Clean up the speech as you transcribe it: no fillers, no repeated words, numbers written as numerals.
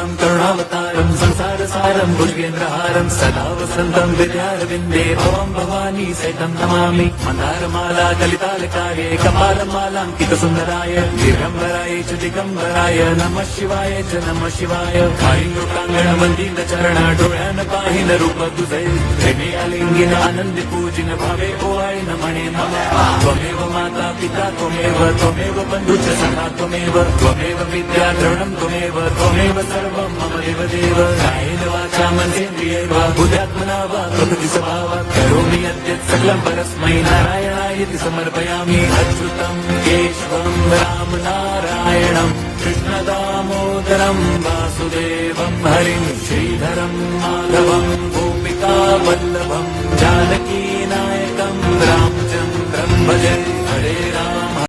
पूर्णं करुणावतारं संसारसारं भुजगेन्द्रहारं सदा वसन्तं विद्यारविन्दे भवं भवानी सहितं नमामि मन्दारमाला कलितालकाये कपालमालाङ्कितसुन्दराय दिगम्बराय च दिगम्बराय नमः शिवाय च नमः शिवाय काळीलोकाङ्गण चरण डोळ्यान पाहिन रूप तुझे प्रेमे आलिंगिन आनंदी पूजिन भावे ओवाळीन म्हणे मम त्वमेव माता पिता त्वमेव बंधुच सखा त्वमेव विद्या द्रवणं त्वमेव सर्वं मम देव कायेन वाचा मनसेन्द्रियैव बुद्ध्यात्मना वा प्रकृति स्वभावात् करोमि यद्यत् सकलं परस्मै नारायणायति समर्पयामि अच्युतं केशवं राम नारायणं कृष्णदामोदरं वासुदेवं हरिं श्रीधरं माधवं गोपिका वल्लभं जानकी नायकं रामचन्द्रं भजे।